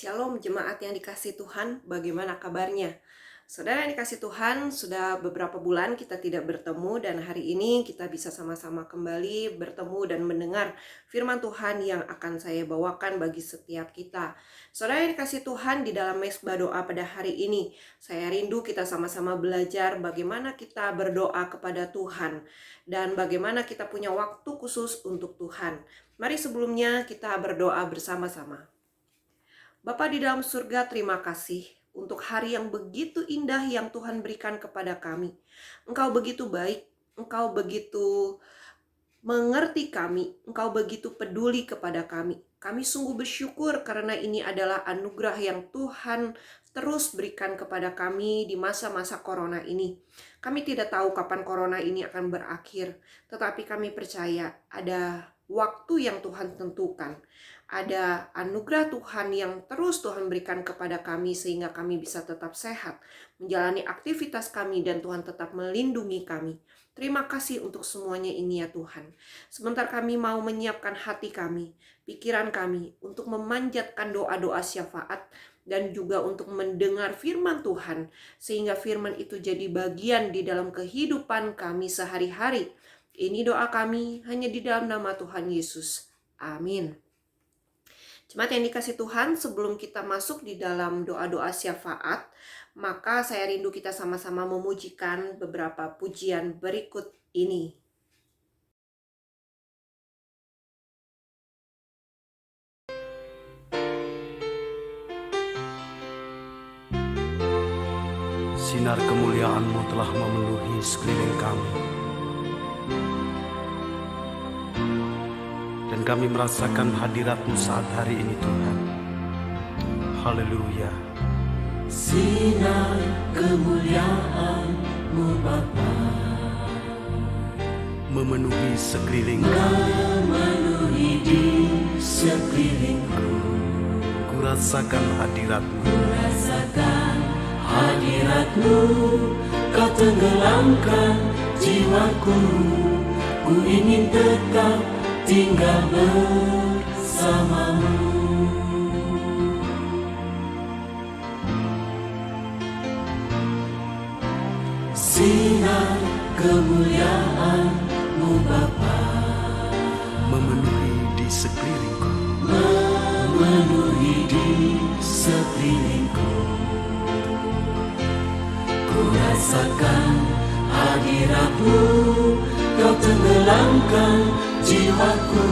Shalom jemaat yang dikasih Tuhan, bagaimana kabarnya? Saudara yang dikasih Tuhan, sudah beberapa bulan kita tidak bertemu dan hari ini kita bisa sama-sama kembali bertemu dan mendengar firman Tuhan yang akan saya bawakan bagi setiap kita. Saudara yang dikasih Tuhan, di dalam mesbah doa pada hari ini, saya rindu kita sama-sama belajar bagaimana kita berdoa kepada Tuhan dan bagaimana kita punya waktu khusus untuk Tuhan. Mari sebelumnya kita berdoa bersama-sama. Bapa di dalam surga, terima kasih untuk hari yang begitu indah yang Tuhan berikan kepada kami. Engkau begitu baik, Engkau begitu mengerti kami, Engkau begitu peduli kepada kami. Kami sungguh bersyukur karena ini adalah anugerah yang Tuhan terus berikan kepada kami di masa-masa corona ini. Kami tidak tahu kapan corona ini akan berakhir, tetapi kami percaya ada waktu yang Tuhan tentukan. Ada anugerah Tuhan yang terus Tuhan berikan kepada kami sehingga kami bisa tetap sehat, menjalani aktivitas kami dan Tuhan tetap melindungi kami. Terima kasih untuk semuanya ini ya Tuhan. Sebentar kami mau menyiapkan hati kami, pikiran kami untuk memanjatkan doa-doa syafaat dan juga untuk mendengar firman Tuhan sehingga firman itu jadi bagian di dalam kehidupan kami sehari-hari. Ini doa kami hanya di dalam nama Tuhan Yesus. Amin. Jemaat yang dikasih Tuhan, sebelum kita masuk di dalam doa-doa syafaat, maka saya rindu kita sama-sama memujikan beberapa pujian berikut ini. Sinar kemuliaan-Mu telah memenuhi sekeliling kami, dan kami merasakan hadirat-Mu saat hari ini Tuhan. Haleluya. Sinar kemuliaan-Mu Bapa Memenuhi sekeliling memenuhi di sekelilingku. ku rasakan hadirat-Mu. Rasakan hadirat-Mu, Kau tenggelamkan jiwaku. Ku ingin tetap tinggal bersama-Mu. Sinar kemuliaan-Mu Bapa Memenuhi di sekelilingku. memenuhi di sekelilingku. Ku rasakan hadirat-Mu, Kau tenggelamkan jiwaku.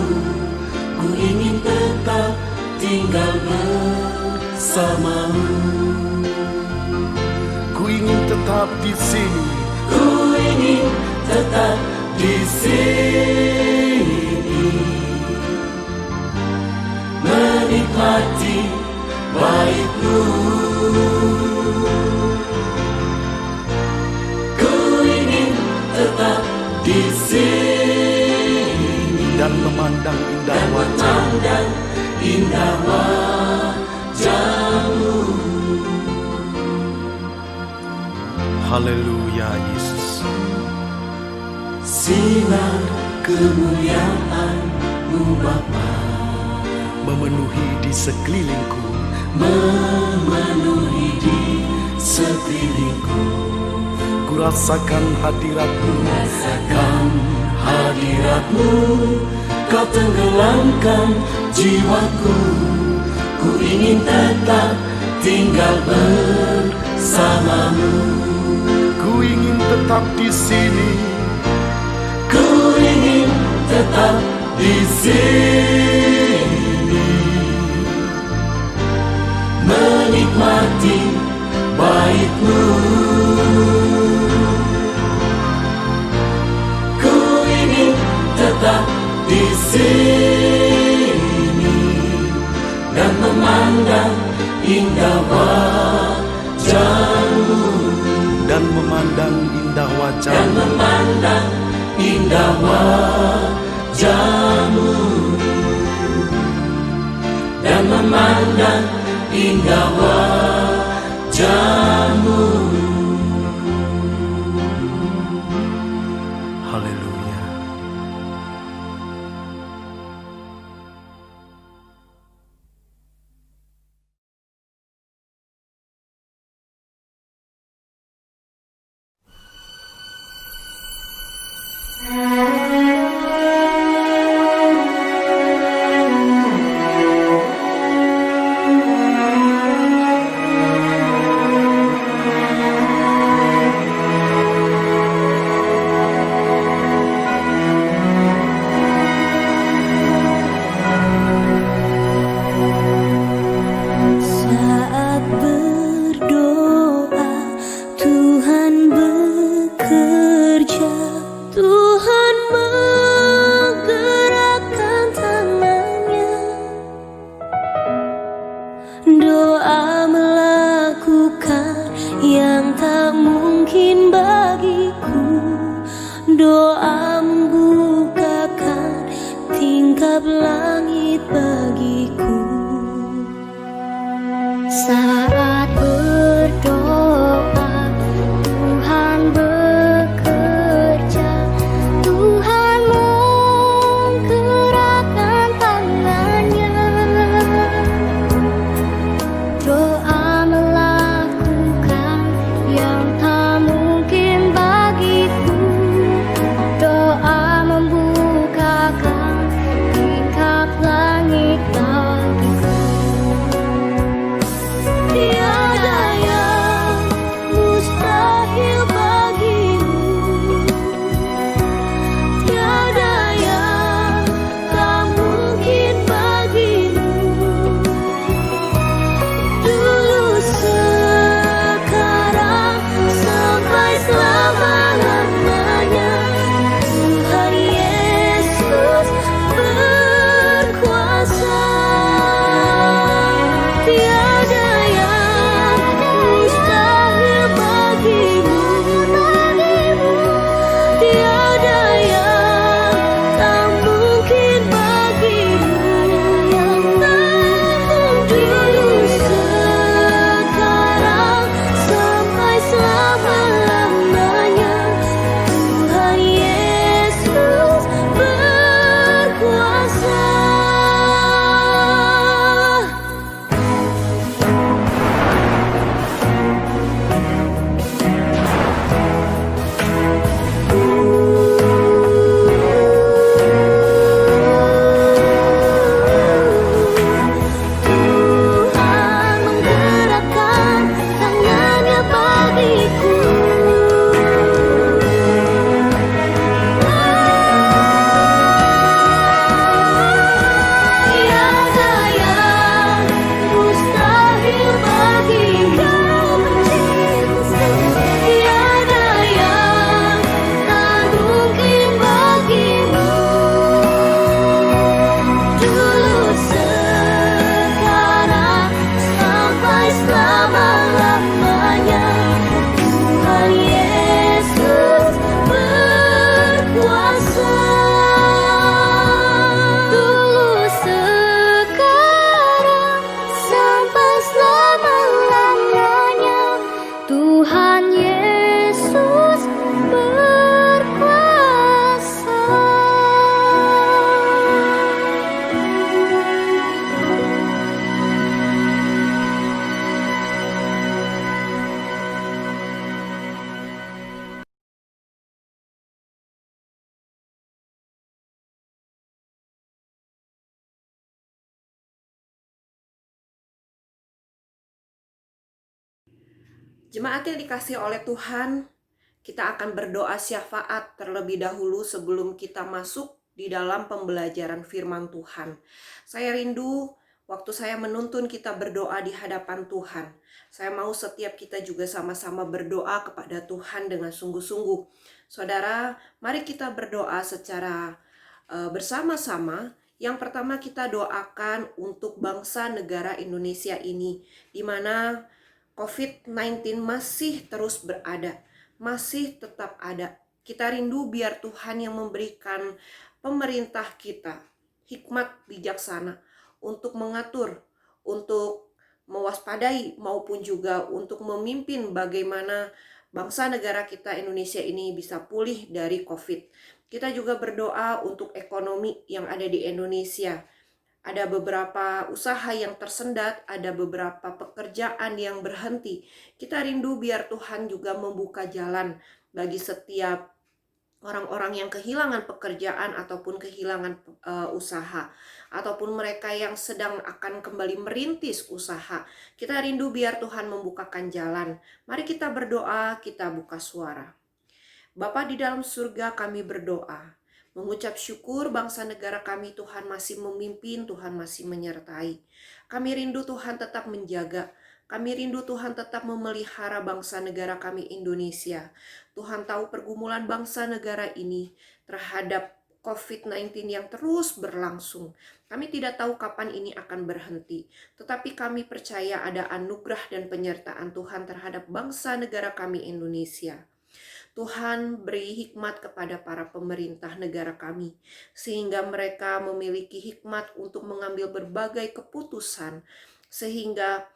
Ku ingin tetap tinggal bersama-Mu. Ku ingin tetap di sini. Ku ingin tetap di sini, menikmati baik-Mu. Ku ingin tetap di sini Dan memandang indah dan wajah. memandang indah wajah-Mu. Haleluya Yesus. Sinar kemuliaan-Mu Bapa Memenuhi di sekelilingku. memenuhi di sekelilingku. Ku rasakan hadirat-Mu. Rasakan hadirat-Mu, Kau tenggelamkan jiwaku. Ku ingin tetap tinggal bersama-Mu. Ku ingin tetap di sini. Ku ingin tetap di sini, menikmati baik-Mu. Ku ingin tetap di sini dan memandang indah wajah-Mu. Dan memandang indah Dan wajah. memandang indah wajah-Mu. Dan memandang indah wajah-Mu. Doa melakukan yang tak mungkin bagiku. Doa membukakan tingkap langit bagiku. Saat berdoa, Tuhan bekerja. Tuhan menggerakkan tangannya. Doa melakukan yang tak mungkin bagiku. Doa membukakan tingkap langit bagiku. Tiada yang mustahil bagimu. Tiada yang tak mungkin bagimu. Dulu, sekarang, sampai selama-lamanya, Tuhan Yesus berkuasa. Tiada yang mustahil bagimu. Tiada yang tak mungkin bagimu. Dulu, sekarang, sampai selama-lamanya, Tuhan Yesus berkuasa. Tuhan menggerakkan tangannya bagiku. Tiada yang mustahil bagimu. Tiada yang tak mungkin bagimu. Dulu, sekarang, sampai selama-lamanya, Tuhan Yesus berkuasa. Dulu, sekarang, sampai selama-lamanya, Tuhan Yesus berkuasa. Jemaat yang dikasihi oleh Tuhan, kita akan berdoa syafaat terlebih dahulu sebelum kita masuk di dalam pembelajaran firman Tuhan. Saya rindu waktu saya menuntun kita berdoa di hadapan Tuhan. Saya mau setiap kita juga sama-sama berdoa kepada Tuhan dengan sungguh-sungguh. Saudara, mari kita berdoa secara bersama-sama. Yang pertama, kita doakan untuk bangsa negara Indonesia ini, di mana COVID-19 masih terus berada, masih tetap ada. Kita rindu biar Tuhan yang memberikan pemerintah kita hikmat bijaksana untuk mengatur, untuk mewaspadai, maupun juga untuk memimpin bagaimana bangsa negara kita Indonesia ini bisa pulih dari COVID. Kita juga berdoa untuk ekonomi yang ada di Indonesia. Ada beberapa usaha yang tersendat, ada beberapa pekerjaan yang berhenti. Kita rindu biar Tuhan juga membuka jalan bagi setiap orang-orang yang kehilangan pekerjaan ataupun kehilangan usaha, ataupun mereka yang sedang akan kembali merintis usaha. Kita rindu biar Tuhan membukakan jalan. Mari kita berdoa, kita buka suara. Bapa di dalam surga, kami berdoa, mengucap syukur bangsa negara kami, Tuhan masih memimpin, Tuhan masih menyertai. Kami rindu Tuhan tetap menjaga. Kami rindu Tuhan tetap memelihara bangsa negara kami Indonesia. Tuhan tahu pergumulan bangsa negara ini terhadap COVID-19 yang terus berlangsung. Kami tidak tahu kapan ini akan berhenti, tetapi kami percaya ada anugerah dan penyertaan Tuhan terhadap bangsa negara kami Indonesia. Tuhan beri hikmat kepada para pemerintah negara kami, sehingga mereka memiliki hikmat untuk mengambil berbagai keputusan, sehingga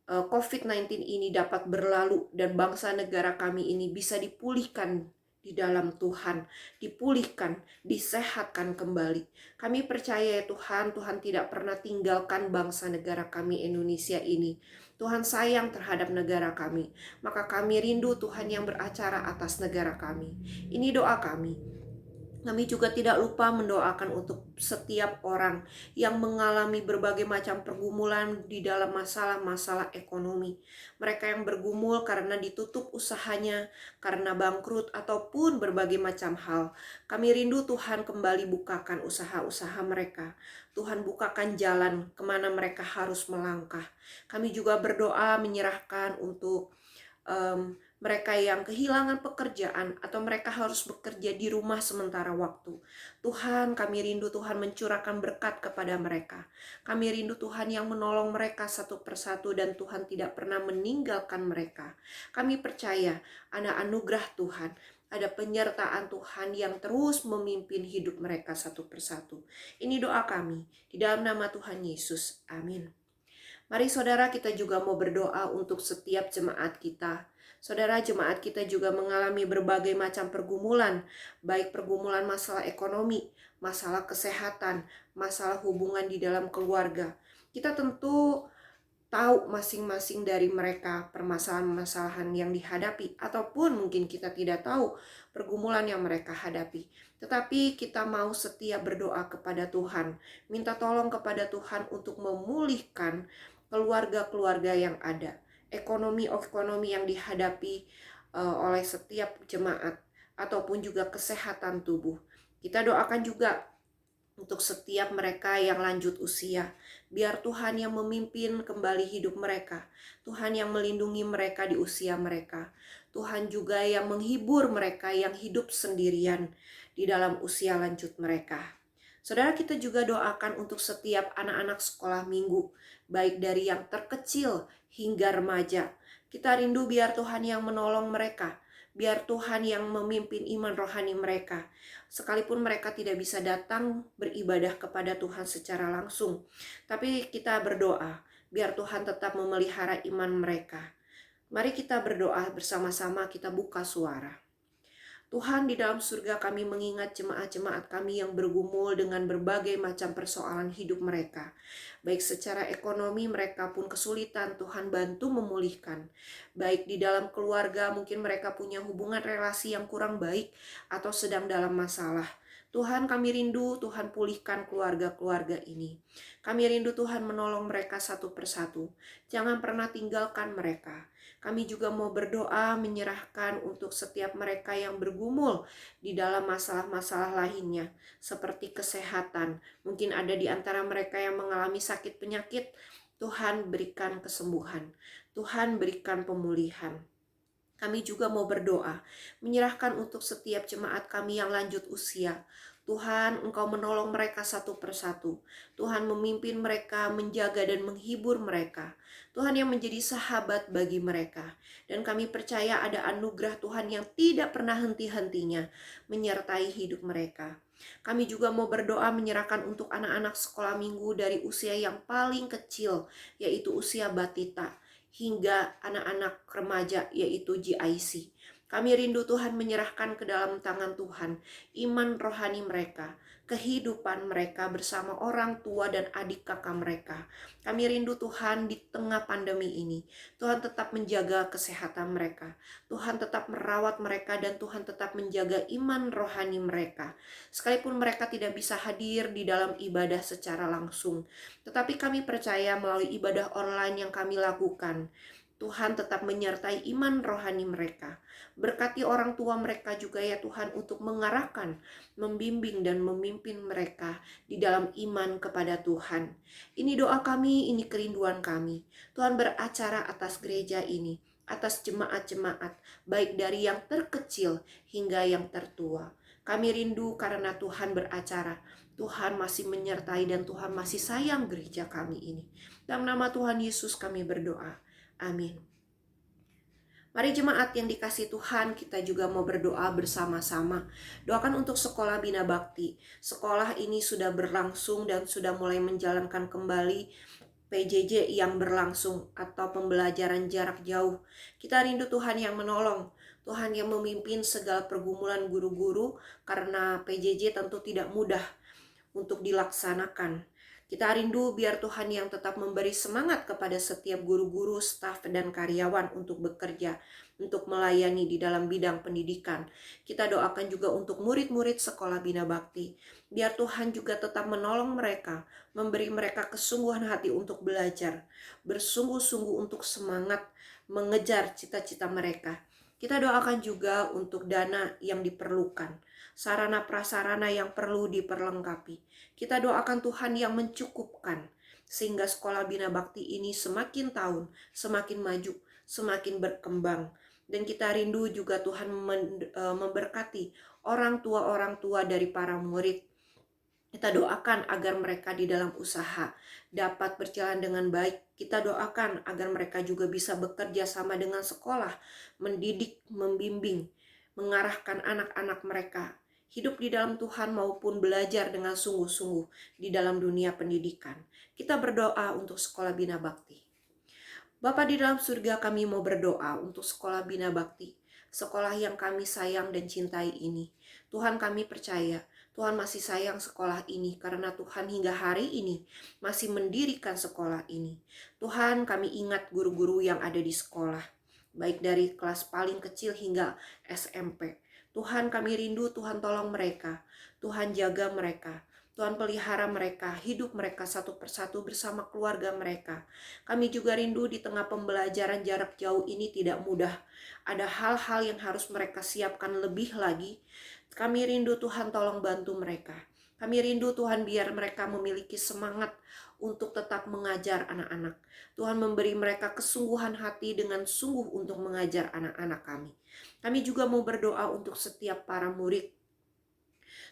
COVID-19 ini dapat berlalu dan bangsa negara kami ini bisa dipulihkan di dalam Tuhan, dipulihkan, disehatkan kembali. Kami percaya ya Tuhan, Tuhan tidak pernah tinggalkan bangsa negara kami Indonesia ini. Tuhan sayang terhadap negara kami, maka kami rindu Tuhan yang beracara atas negara kami. Ini doa kami. Kami juga tidak lupa mendoakan untuk setiap orang yang mengalami berbagai macam pergumulan di dalam masalah-masalah ekonomi. Mereka yang bergumul karena ditutup usahanya, karena bangkrut, ataupun berbagai macam hal. Kami rindu Tuhan kembali bukakan usaha-usaha mereka. Tuhan bukakan jalan kemana mereka harus melangkah. Kami juga berdoa menyerahkan untuk mereka yang kehilangan pekerjaan atau mereka harus bekerja di rumah sementara waktu. Tuhan, kami rindu Tuhan mencurahkan berkat kepada mereka. Kami rindu Tuhan yang menolong mereka satu persatu dan Tuhan tidak pernah meninggalkan mereka. Kami percaya ada anugerah Tuhan, ada penyertaan Tuhan yang terus memimpin hidup mereka satu persatu. Ini doa kami di dalam nama Tuhan Yesus. Amin. Mari saudara, kita juga mau berdoa untuk setiap jemaat kita. Saudara, jemaat kita juga mengalami berbagai macam pergumulan, baik pergumulan masalah ekonomi, masalah kesehatan, masalah hubungan di dalam keluarga. Kita tentu tahu masing-masing dari mereka permasalahan-permasalahan yang dihadapi, ataupun mungkin kita tidak tahu pergumulan yang mereka hadapi. Tetapi kita mau setia berdoa kepada Tuhan, minta tolong kepada Tuhan untuk memulihkan keluarga-keluarga yang ada, ekonomi yang dihadapi oleh setiap jemaat, ataupun juga kesehatan tubuh. Kita doakan juga untuk setiap mereka yang lanjut usia, biar Tuhan yang memimpin kembali hidup mereka, Tuhan yang melindungi mereka di usia mereka, Tuhan juga yang menghibur mereka yang hidup sendirian di dalam usia lanjut mereka. Saudara, kita juga doakan untuk setiap anak-anak sekolah minggu, baik dari yang terkecil hingga remaja. Kita rindu biar Tuhan yang menolong mereka, biar Tuhan yang memimpin iman rohani mereka. Sekalipun mereka tidak bisa datang beribadah kepada Tuhan secara langsung, tapi kita berdoa biar Tuhan tetap memelihara iman mereka. Mari kita berdoa bersama-sama, kita buka suara. Tuhan, di dalam surga kami mengingat jemaat-jemaat kami yang bergumul dengan berbagai macam persoalan hidup mereka. Baik secara ekonomi mereka pun kesulitan, Tuhan bantu memulihkan. Baik di dalam keluarga mungkin mereka punya hubungan relasi yang kurang baik atau sedang dalam masalah. Tuhan, kami rindu Tuhan pulihkan keluarga-keluarga ini. Kami rindu Tuhan menolong mereka satu persatu. Jangan pernah tinggalkan mereka. Kami juga mau berdoa menyerahkan untuk setiap mereka yang bergumul di dalam masalah-masalah lainnya, seperti kesehatan. Mungkin ada di antara mereka yang mengalami sakit penyakit. Tuhan berikan kesembuhan. Tuhan berikan pemulihan. Kami juga mau berdoa, menyerahkan untuk setiap jemaat kami yang lanjut usia. Tuhan, Engkau menolong mereka satu persatu. Tuhan memimpin mereka, menjaga dan menghibur mereka. Tuhan yang menjadi sahabat bagi mereka. Dan kami percaya ada anugerah Tuhan yang tidak pernah henti-hentinya menyertai hidup mereka. Kami juga mau berdoa menyerahkan untuk anak-anak sekolah minggu dari usia yang paling kecil, yaitu usia batita, hingga anak-anak remaja, yaitu GIC. Kami rindu Tuhan menyerahkan ke dalam tangan Tuhan iman rohani mereka, kehidupan mereka bersama orang tua dan adik kakak mereka. Kami rindu Tuhan di tengah pandemi ini, Tuhan tetap menjaga kesehatan mereka, Tuhan tetap merawat mereka, dan Tuhan tetap menjaga iman rohani mereka. Sekalipun mereka tidak bisa hadir di dalam ibadah secara langsung, tetapi kami percaya melalui ibadah online yang kami lakukan, Tuhan tetap menyertai iman rohani mereka. Berkati orang tua mereka juga ya Tuhan untuk mengarahkan, membimbing dan memimpin mereka di dalam iman kepada Tuhan. Ini doa kami, ini kerinduan kami. Tuhan beracara atas gereja ini, atas jemaat-jemaat, baik dari yang terkecil hingga yang tertua. Kami rindu karena Tuhan beracara. Tuhan masih menyertai dan Tuhan masih sayang gereja kami ini. Dalam nama Tuhan Yesus kami berdoa. Amin. Mari jemaat yang dikasih Tuhan, kita juga mau berdoa bersama-sama. Doakan untuk sekolah Bina Bakti. Sekolah ini sudah berlangsung dan sudah mulai menjalankan kembali PJJ yang berlangsung atau pembelajaran jarak jauh. Kita rindu Tuhan yang menolong, Tuhan yang memimpin segala pergumulan guru-guru, karena PJJ tentu tidak mudah untuk dilaksanakan. Kita rindu biar Tuhan yang tetap memberi semangat kepada setiap guru-guru, staf, dan karyawan untuk bekerja, untuk melayani di dalam bidang pendidikan. Kita doakan juga untuk murid-murid sekolah Bina Bakti. Biar Tuhan juga tetap menolong mereka, memberi mereka kesungguhan hati untuk belajar, bersungguh-sungguh untuk semangat mengejar cita-cita mereka. Kita doakan juga untuk dana yang diperlukan, sarana prasarana yang perlu diperlengkapi. Kita doakan Tuhan yang mencukupkan, sehingga sekolah Bina Bakti ini semakin tahun, semakin maju, semakin berkembang. Dan kita rindu juga Tuhan memberkati orang tua dari para murid. Kita doakan agar mereka di dalam usaha dapat berjalan dengan baik. Kita doakan agar mereka juga bisa bekerja sama dengan sekolah, mendidik, membimbing, mengarahkan anak-anak mereka hidup di dalam Tuhan maupun belajar dengan sungguh-sungguh di dalam dunia pendidikan. Kita berdoa untuk sekolah Bina Bakti. Bapa di dalam surga, kami mau berdoa untuk sekolah Bina Bakti, sekolah yang kami sayang dan cintai ini. Tuhan, kami percaya Tuhan masih sayang sekolah ini karena Tuhan hingga hari ini masih mendirikan sekolah ini. Tuhan, kami ingat guru-guru yang ada di sekolah, baik dari kelas paling kecil hingga SMP. Tuhan, kami rindu, Tuhan tolong mereka, Tuhan jaga mereka, Tuhan pelihara mereka, hidup mereka satu persatu bersama keluarga mereka. Kami juga rindu di tengah pembelajaran jarak jauh ini tidak mudah. Ada hal-hal yang harus mereka siapkan lebih lagi. Kami rindu Tuhan tolong bantu mereka. Kami rindu Tuhan biar mereka memiliki semangat untuk tetap mengajar anak-anak. Tuhan memberi mereka kesungguhan hati dengan sungguh untuk mengajar anak-anak kami. Kami juga mau berdoa untuk setiap para murid.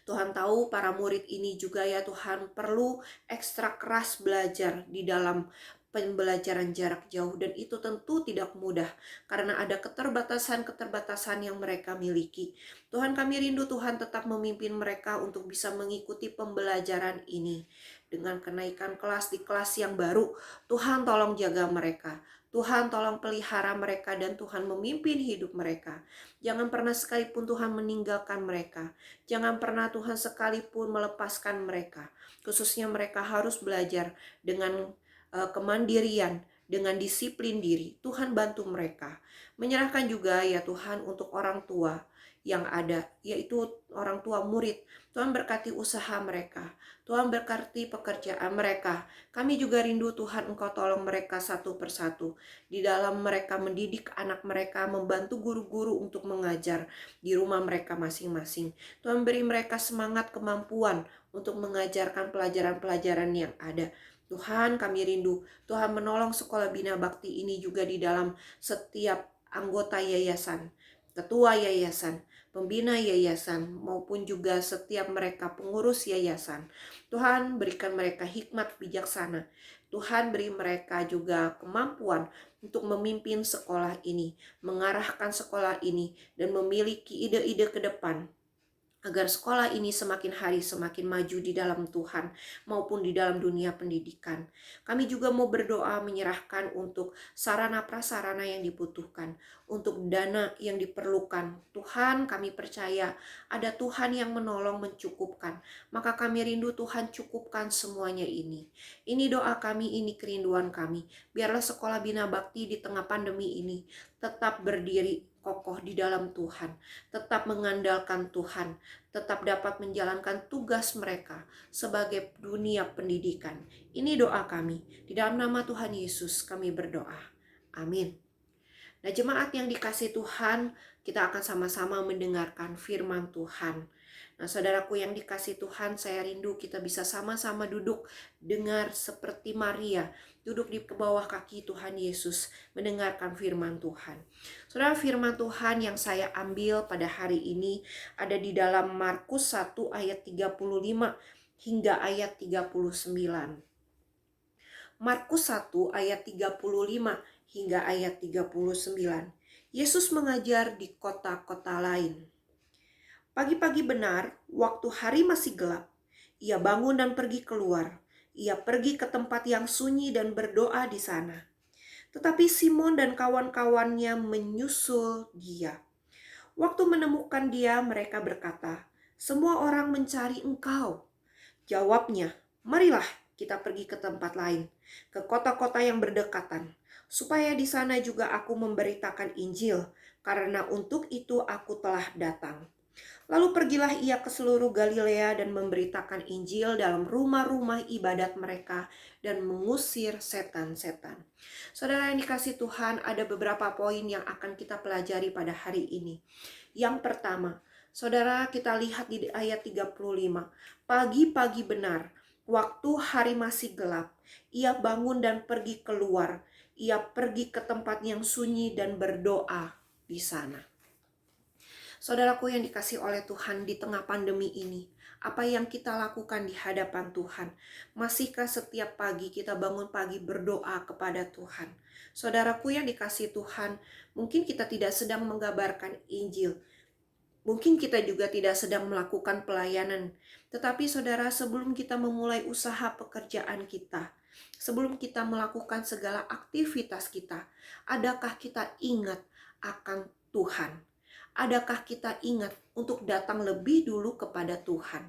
Tuhan tahu para murid ini juga ya Tuhan perlu ekstra keras belajar di dalam pembelajaran jarak jauh, dan itu tentu tidak mudah karena ada keterbatasan-keterbatasan yang mereka miliki. Tuhan, kami rindu Tuhan tetap memimpin mereka untuk bisa mengikuti pembelajaran ini dengan kenaikan kelas di kelas yang baru. Tuhan tolong jaga mereka, Tuhan tolong pelihara mereka, dan Tuhan memimpin hidup mereka. Jangan pernah sekalipun Tuhan meninggalkan mereka. Jangan pernah Tuhan sekalipun melepaskan mereka. Khususnya mereka harus belajar dengan kemandirian, dengan disiplin diri. Tuhan bantu mereka. Menyerahkan juga ya Tuhan untuk orang tua yang ada, yaitu orang tua murid. Tuhan berkati usaha mereka, Tuhan berkati pekerjaan mereka. Kami juga rindu Tuhan Engkau tolong mereka satu persatu di dalam mereka mendidik anak mereka, membantu guru-guru untuk mengajar di rumah mereka masing-masing. Tuhan beri mereka semangat, kemampuan untuk mengajarkan pelajaran-pelajaran yang ada. Tuhan, kami rindu Tuhan menolong sekolah Bina Bakti ini juga di dalam setiap anggota yayasan, ketua yayasan, pembina yayasan, maupun juga setiap mereka pengurus yayasan. Tuhan, berikan mereka hikmat bijaksana. Tuhan, beri mereka juga kemampuan untuk memimpin sekolah ini, mengarahkan sekolah ini, dan memiliki ide-ide ke depan agar sekolah ini semakin hari semakin maju di dalam Tuhan maupun di dalam dunia pendidikan. Kami juga mau berdoa menyerahkan untuk sarana prasarana yang dibutuhkan, untuk dana yang diperlukan. Tuhan, kami percaya ada Tuhan yang menolong mencukupkan. Maka kami rindu Tuhan cukupkan semuanya ini. Ini doa kami, ini kerinduan kami. Biarlah sekolah Bina Bakti di tengah pandemi ini tetap berdiri kokoh di dalam Tuhan, tetap mengandalkan Tuhan, tetap dapat menjalankan tugas mereka sebagai dunia pendidikan. Ini doa kami, di dalam nama Tuhan Yesus kami berdoa. Amin. Nah, jemaat yang dikasihi Tuhan, kita akan sama-sama mendengarkan firman Tuhan. Nah, saudaraku yang dikasih Tuhan, saya rindu kita bisa sama-sama duduk, dengar seperti Maria, duduk di bawah kaki Tuhan Yesus, mendengarkan firman Tuhan. Saudara, firman Tuhan yang saya ambil pada hari ini ada di dalam Markus 1 ayat 35 hingga ayat 39. Markus 1 ayat 35 hingga ayat 39. Yesus mengajar di kota-kota lain. Pagi-pagi benar, waktu hari masih gelap, ia bangun dan pergi keluar. Ia pergi ke tempat yang sunyi dan berdoa di sana. Tetapi Simon dan kawan-kawannya menyusul dia. Waktu menemukan dia, mereka berkata, "Semua orang mencari engkau." Jawabnya, "Marilah kita pergi ke tempat lain, ke kota-kota yang berdekatan, supaya di sana juga aku memberitakan Injil, karena untuk itu aku telah datang." Lalu pergilah ia ke seluruh Galilea dan memberitakan Injil dalam rumah-rumah ibadat mereka dan mengusir setan-setan. Saudara yang dikasih Tuhan, ada beberapa poin yang akan kita pelajari pada hari ini. Yang pertama, saudara, kita lihat di ayat 35. Pagi-pagi benar, waktu hari masih gelap, ia bangun dan pergi keluar. Ia pergi ke tempat yang sunyi dan berdoa di sana. Saudaraku yang dikasih oleh Tuhan, di tengah pandemi ini, apa yang kita lakukan di hadapan Tuhan? Masihkah setiap pagi kita bangun pagi berdoa kepada Tuhan? Saudaraku yang dikasih Tuhan, mungkin kita tidak sedang mengabarkan Injil. Mungkin kita juga tidak sedang melakukan pelayanan. Tetapi saudara, sebelum kita memulai usaha pekerjaan kita, sebelum kita melakukan segala aktivitas kita, adakah kita ingat akan Tuhan? Adakah kita ingat untuk datang lebih dulu kepada Tuhan?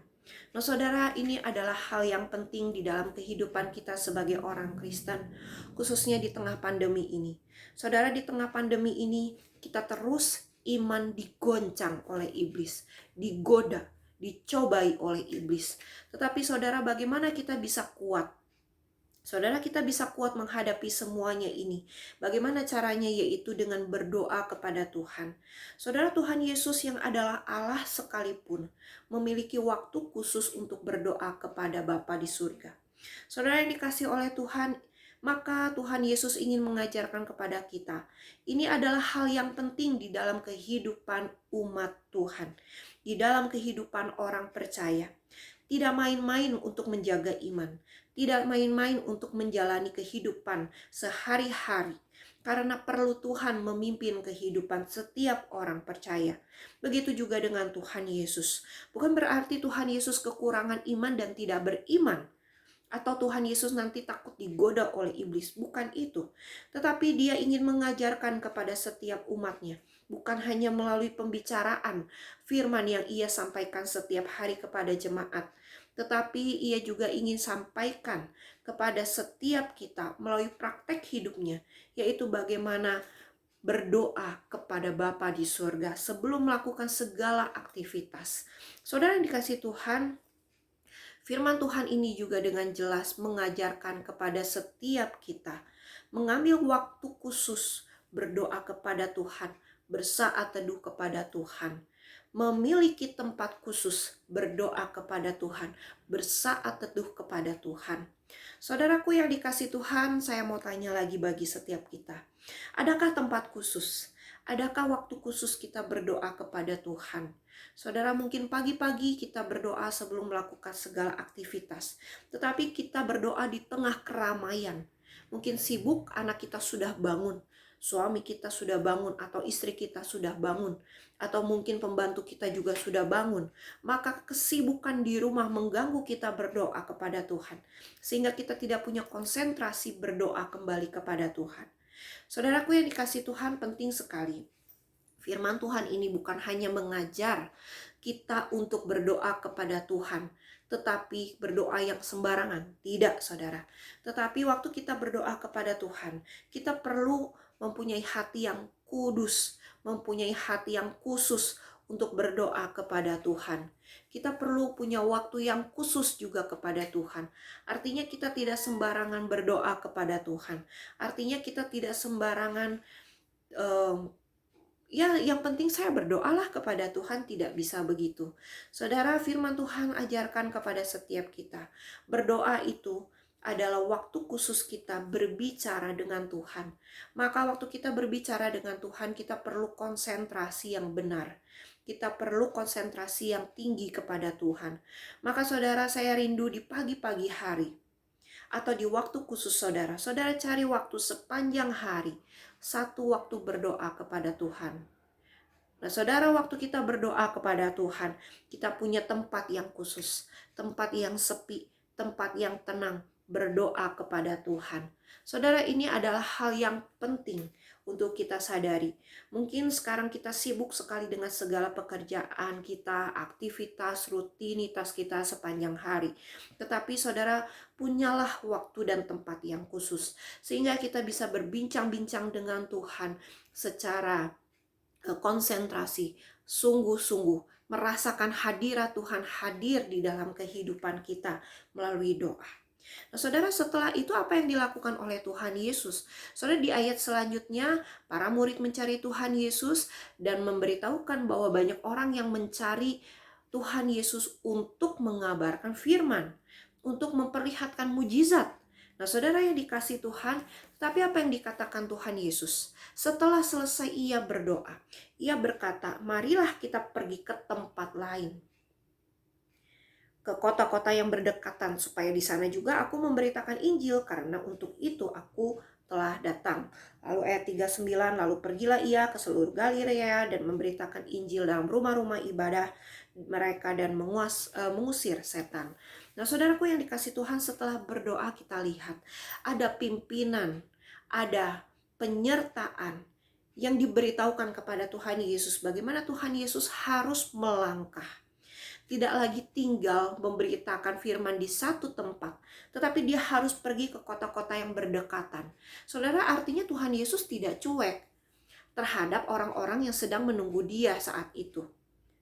Nah, saudara, ini adalah hal yang penting di dalam kehidupan kita sebagai orang Kristen, khususnya di tengah pandemi ini. Saudara, di tengah pandemi ini, kita terus iman digoncang oleh iblis, digoda, dicobai oleh iblis. Tetapi saudara, bagaimana kita bisa kuat? Saudara, kita bisa kuat menghadapi semuanya ini. Bagaimana caranya? Yaitu dengan berdoa kepada Tuhan. Saudara, Tuhan Yesus yang adalah Allah sekalipun memiliki waktu khusus untuk berdoa kepada Bapa di surga. Saudara yang dikasih oleh Tuhan, maka Tuhan Yesus ingin mengajarkan kepada kita. Ini adalah hal yang penting di dalam kehidupan umat Tuhan. Di dalam kehidupan orang percaya. Tidak main-main untuk menjaga iman. Tidak main-main untuk menjalani kehidupan sehari-hari. Karena perlu Tuhan memimpin kehidupan setiap orang percaya. Begitu juga dengan Tuhan Yesus. Bukan berarti Tuhan Yesus kekurangan iman dan tidak beriman. Atau Tuhan Yesus nanti takut digoda oleh iblis. Bukan itu. Tetapi dia ingin mengajarkan kepada setiap umatnya. Bukan hanya melalui pembicaraan firman yang ia sampaikan setiap hari kepada jemaat. Tetapi ia juga ingin sampaikan kepada setiap kita melalui praktek hidupnya, yaitu bagaimana berdoa kepada Bapa di surga sebelum melakukan segala aktivitas. Saudara yang dikasih Tuhan, firman Tuhan ini juga dengan jelas mengajarkan kepada setiap kita mengambil waktu khusus berdoa kepada Tuhan, bersaat teduh kepada Tuhan. Memiliki tempat khusus berdoa kepada Tuhan, bersaat teduh kepada Tuhan. Saudaraku yang dikasih Tuhan, saya mau tanya lagi bagi setiap kita. Adakah tempat khusus? Adakah waktu khusus kita berdoa kepada Tuhan? Saudara, mungkin pagi-pagi kita berdoa sebelum melakukan segala aktivitas. Tetapi kita berdoa di tengah keramaian. Mungkin sibuk, anak kita sudah bangun. Suami kita sudah bangun atau istri kita sudah bangun. Atau mungkin pembantu kita juga sudah bangun. Maka kesibukan di rumah mengganggu kita berdoa kepada Tuhan. Sehingga kita tidak punya konsentrasi berdoa kembali kepada Tuhan. Saudaraku yang dikasih Tuhan, penting sekali. Firman Tuhan ini bukan hanya mengajar kita untuk berdoa kepada Tuhan, tetapi berdoa yang sembarangan. Tidak, saudara. Tetapi waktu kita berdoa kepada Tuhan, kita perlu mempunyai hati yang kudus, mempunyai hati yang khusus untuk berdoa kepada Tuhan. Kita perlu punya waktu yang khusus juga kepada Tuhan. Artinya kita tidak sembarangan berdoa kepada Tuhan. Artinya kita tidak sembarangan Ya, yang penting saya berdoalah kepada Tuhan, tidak bisa begitu. Saudara, firman Tuhan ajarkan kepada setiap kita. Berdoa itu adalah waktu khusus kita berbicara dengan Tuhan. Maka waktu kita berbicara dengan Tuhan, kita perlu konsentrasi yang benar. Kita perlu konsentrasi yang tinggi kepada Tuhan. Maka saudara, saya rindu di pagi-pagi hari atau di waktu khusus saudara. Saudara cari waktu sepanjang hari, satu waktu berdoa kepada Tuhan. Nah, saudara, waktu kita berdoa kepada Tuhan, kita punya tempat yang khusus, tempat yang sepi, tempat yang tenang, berdoa kepada Tuhan. Saudara, ini adalah hal yang penting untuk kita sadari. Mungkin sekarang kita sibuk sekali dengan segala pekerjaan kita, aktivitas, rutinitas kita sepanjang hari. Tetapi saudara, punyalah waktu dan tempat yang khusus, sehingga kita bisa berbincang-bincang dengan Tuhan secara konsentrasi, sungguh-sungguh merasakan hadirat Tuhan hadir di dalam kehidupan kita melalui doa. Nah, saudara, setelah itu apa yang dilakukan oleh Tuhan Yesus? Saudara, di ayat selanjutnya, para murid mencari Tuhan Yesus dan memberitahukan bahwa banyak orang yang mencari Tuhan Yesus untuk mengabarkan firman, untuk memperlihatkan mujizat. Nah, saudara yang dikasih Tuhan, tapi apa yang dikatakan Tuhan Yesus? Setelah selesai ia berdoa, ia berkata, marilah kita pergi ke tempat lain, ke kota-kota yang berdekatan, supaya di sana juga aku memberitakan Injil, karena untuk itu aku telah datang. Lalu ayat 39, lalu pergilah ia ke seluruh Galilea dan memberitakan Injil dalam rumah-rumah ibadah mereka dan mengusir setan. Nah, saudaraku yang dikasih Tuhan, setelah berdoa kita lihat ada pimpinan, ada penyertaan yang diberitahukan kepada Tuhan Yesus, bagaimana Tuhan Yesus harus melangkah. Tidak lagi tinggal memberitakan firman di satu tempat, tetapi dia harus pergi ke kota-kota yang berdekatan. Saudara, artinya Tuhan Yesus tidak cuek terhadap orang-orang yang sedang menunggu dia saat itu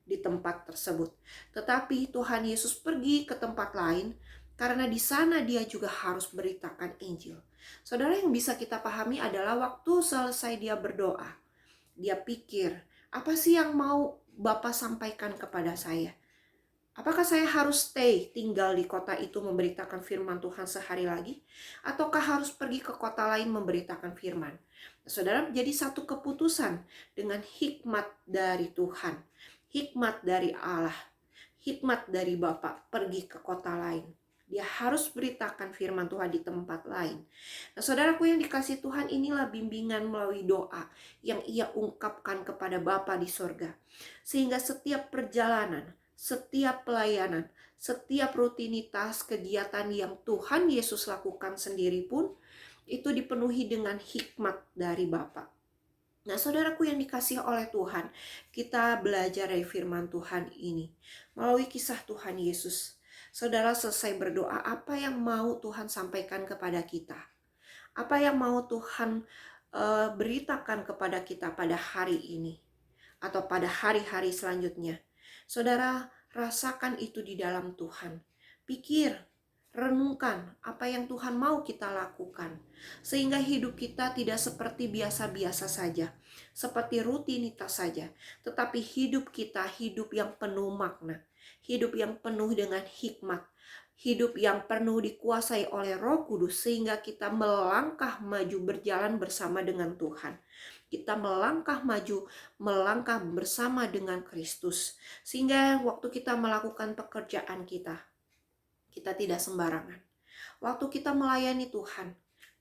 di tempat tersebut. Tetapi Tuhan Yesus pergi ke tempat lain karena di sana dia juga harus beritakan Injil. Saudara, yang bisa kita pahami adalah waktu selesai dia berdoa, dia pikir, apa sih yang mau Bapa sampaikan kepada saya? Apakah saya harus tinggal di kota itu memberitakan firman Tuhan sehari lagi? Ataukah harus pergi ke kota lain memberitakan firman? Saudara, jadi satu keputusan dengan hikmat dari Tuhan, hikmat dari Allah, hikmat dari Bapa, pergi ke kota lain. Dia harus beritakan firman Tuhan di tempat lain. Nah, saudaraku yang dikasih Tuhan, inilah bimbingan melalui doa yang ia ungkapkan kepada Bapa di sorga. Sehingga setiap perjalanan, setiap pelayanan, setiap rutinitas kegiatan yang Tuhan Yesus lakukan sendiri pun itu dipenuhi dengan hikmat dari Bapa. Nah, saudaraku yang dikasihi oleh Tuhan, kita belajar dari firman Tuhan ini melalui kisah Tuhan Yesus. Saudara, selesai berdoa, apa yang mau Tuhan sampaikan kepada kita? Apa yang mau Tuhan beritakan kepada kita pada hari ini atau pada hari-hari selanjutnya? Saudara, rasakan itu di dalam Tuhan. Pikir, renungkan apa yang Tuhan mau kita lakukan. Sehingga hidup kita tidak seperti biasa-biasa saja, seperti rutinitas saja. Tetapi hidup kita hidup yang penuh makna, hidup yang penuh dengan hikmat, hidup yang penuh dikuasai oleh Roh Kudus, sehingga kita melangkah maju berjalan bersama dengan Tuhan. Kita melangkah maju, melangkah bersama dengan Kristus. Sehingga waktu kita melakukan pekerjaan kita tidak sembarangan. Waktu kita melayani Tuhan,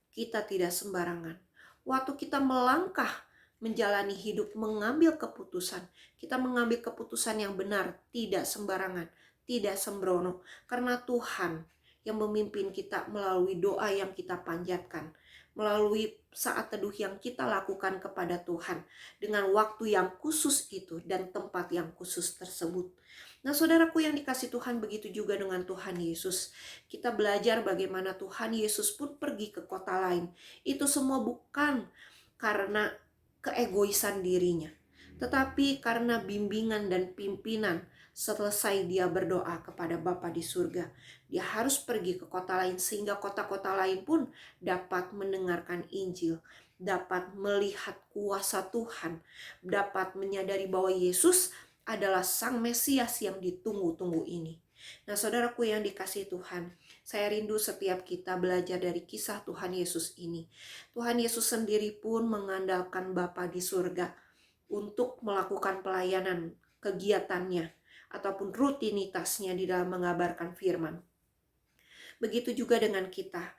kita tidak sembarangan. Waktu kita melangkah menjalani hidup, mengambil keputusan, kita mengambil keputusan yang benar, tidak sembarangan, tidak sembrono. Karena Tuhan yang memimpin kita melalui doa yang kita panjatkan, melalui saat teduh yang kita lakukan kepada Tuhan, dengan waktu yang khusus itu dan tempat yang khusus tersebut. Nah, saudaraku yang dikasih Tuhan, begitu juga dengan Tuhan Yesus. Kita belajar bagaimana Tuhan Yesus pun pergi ke kota lain. Itu semua bukan karena keegoisan dirinya, tetapi karena bimbingan dan pimpinan. Selesai dia berdoa kepada Bapa di surga, dia harus pergi ke kota lain sehingga kota-kota lain pun dapat mendengarkan Injil, dapat melihat kuasa Tuhan, dapat menyadari bahwa Yesus adalah Sang Mesias yang ditunggu-tunggu ini. Nah, saudaraku yang dikasihi Tuhan, saya rindu setiap kita belajar dari kisah Tuhan Yesus ini. Tuhan Yesus sendiri pun mengandalkan Bapa di surga untuk melakukan pelayanan kegiatannya ataupun rutinitasnya di dalam mengabarkan firman. Begitu juga dengan kita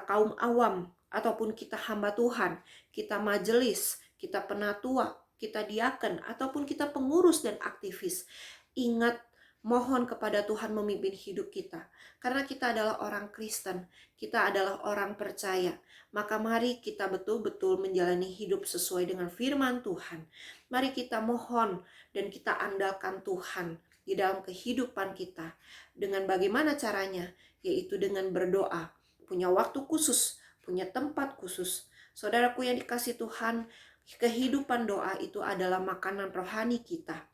kaum awam ataupun kita hamba Tuhan, kita majelis, kita penatua, kita diaken ataupun kita pengurus dan aktivis. Ingat, mohon kepada Tuhan memimpin hidup kita. Karena kita adalah orang Kristen, kita adalah orang percaya. Maka mari kita betul-betul menjalani hidup sesuai dengan firman Tuhan. Mari kita mohon dan kita andalkan Tuhan di dalam kehidupan kita. Dengan bagaimana caranya? Yaitu dengan berdoa. Punya waktu khusus, punya tempat khusus. Saudaraku yang dikasihi Tuhan, kehidupan doa itu adalah makanan rohani kita.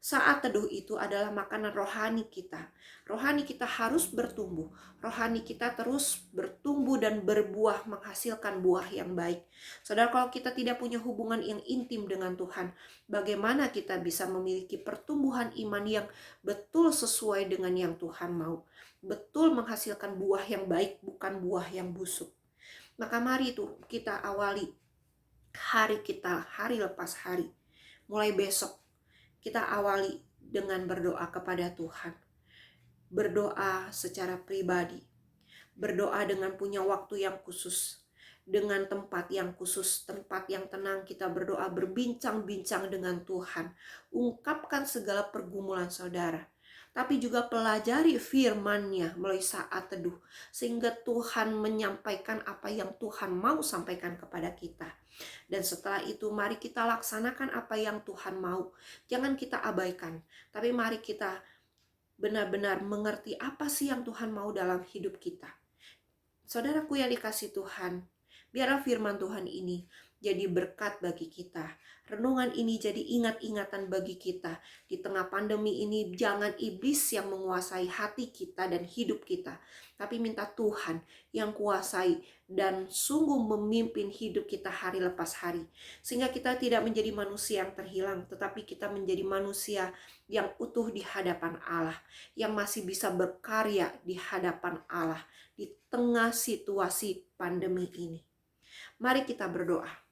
Saat teduh itu adalah makanan rohani kita. Rohani kita harus bertumbuh. Rohani kita terus bertumbuh dan berbuah, menghasilkan buah yang baik. Saudara, kalau kita tidak punya hubungan yang intim dengan Tuhan, bagaimana kita bisa memiliki pertumbuhan iman yang betul sesuai dengan yang Tuhan mau? Betul menghasilkan buah yang baik, bukan buah yang busuk. Maka mari itu kita awali hari kita, hari lepas hari. Mulai besok, kita awali dengan berdoa kepada Tuhan. Berdoa secara pribadi. Berdoa dengan punya waktu yang khusus. Dengan tempat yang khusus, tempat yang tenang, kita berdoa berbincang-bincang dengan Tuhan. Ungkapkan segala pergumulan saudara. Tapi juga pelajari firman-Nya melalui saat teduh. Sehingga Tuhan menyampaikan apa yang Tuhan mau sampaikan kepada kita. Dan setelah itu mari kita laksanakan apa yang Tuhan mau. Jangan kita abaikan, tapi mari kita benar-benar mengerti apa sih yang Tuhan mau dalam hidup kita. Saudaraku yang dikasihi Tuhan, biarlah firman Tuhan ini jadi berkat bagi kita. Renungan ini jadi ingat-ingatan bagi kita. Di tengah pandemi ini jangan iblis yang menguasai hati kita dan hidup kita. Tapi minta Tuhan yang kuasai dan sungguh memimpin hidup kita hari lepas hari. Sehingga kita tidak menjadi manusia yang terhilang, tetapi kita menjadi manusia yang utuh di hadapan Allah. Yang masih bisa berkarya di hadapan Allah di tengah situasi pandemi ini. Mari kita berdoa.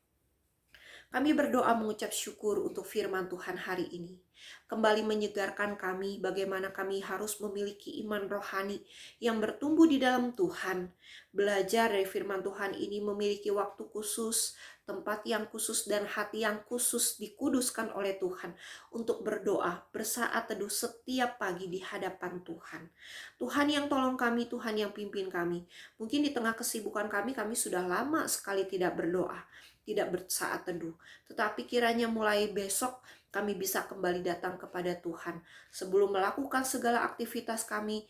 Kami berdoa mengucap syukur untuk firman Tuhan hari ini. Kembali menyegarkan kami bagaimana kami harus memiliki iman rohani yang bertumbuh di dalam Tuhan. Belajar dari firman Tuhan ini memiliki waktu khusus, tempat yang khusus dan hati yang khusus dikuduskan oleh Tuhan untuk berdoa bersaat teduh setiap pagi di hadapan Tuhan. Tuhan yang tolong kami, Tuhan yang pimpin kami. Mungkin di tengah kesibukan kami sudah lama sekali tidak berdoa, tidak bersaat teduh. Tetapi kiranya mulai besok kami bisa kembali datang kepada Tuhan. Sebelum melakukan segala aktivitas kami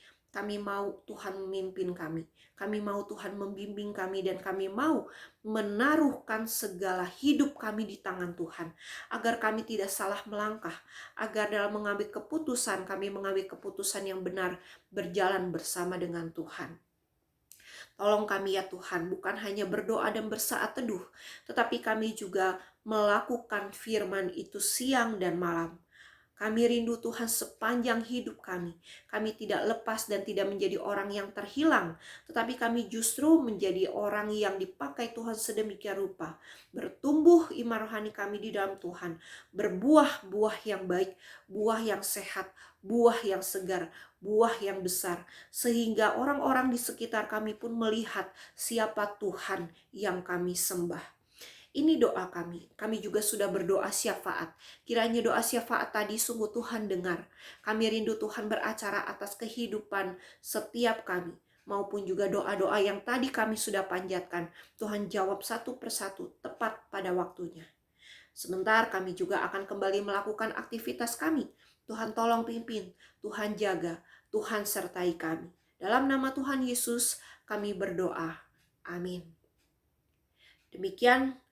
mau Tuhan memimpin kami. Kami mau Tuhan membimbing kami dan kami mau menaruhkan segala hidup kami di tangan Tuhan. Agar kami tidak salah melangkah. Agar dalam mengambil keputusan, kami mengambil keputusan yang benar berjalan bersama dengan Tuhan. Tolong kami ya Tuhan, bukan hanya berdoa dan bersaat teduh, tetapi kami juga melakukan firman itu siang dan malam. Kami rindu Tuhan sepanjang hidup kami. Kami tidak lepas dan tidak menjadi orang yang terhilang, tetapi kami justru menjadi orang yang dipakai Tuhan sedemikian rupa. Bertumbuh iman rohani kami di dalam Tuhan. Berbuah-buah yang baik, buah yang sehat, buah yang segar, buah yang besar. Sehingga orang-orang di sekitar kami pun melihat siapa Tuhan yang kami sembah. Ini doa kami. Kami juga sudah berdoa syafaat. Kiranya doa syafaat tadi sungguh Tuhan dengar. Kami rindu Tuhan beracara atas kehidupan setiap kami. Maupun juga doa-doa yang tadi kami sudah panjatkan. Tuhan jawab satu persatu tepat pada waktunya. Sebentar kami juga akan kembali melakukan aktivitas kami. Tuhan tolong pimpin, Tuhan jaga, Tuhan sertai kami. Dalam nama Tuhan Yesus kami berdoa. Amin. Demikian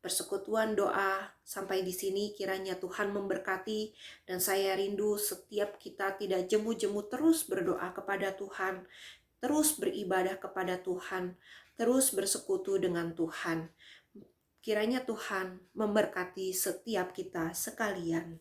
persekutuan doa sampai di sini, kiranya Tuhan memberkati dan saya rindu setiap kita tidak jemu-jemu terus berdoa kepada Tuhan, terus beribadah kepada Tuhan, terus bersekutu dengan Tuhan. Kiranya Tuhan memberkati setiap kita sekalian.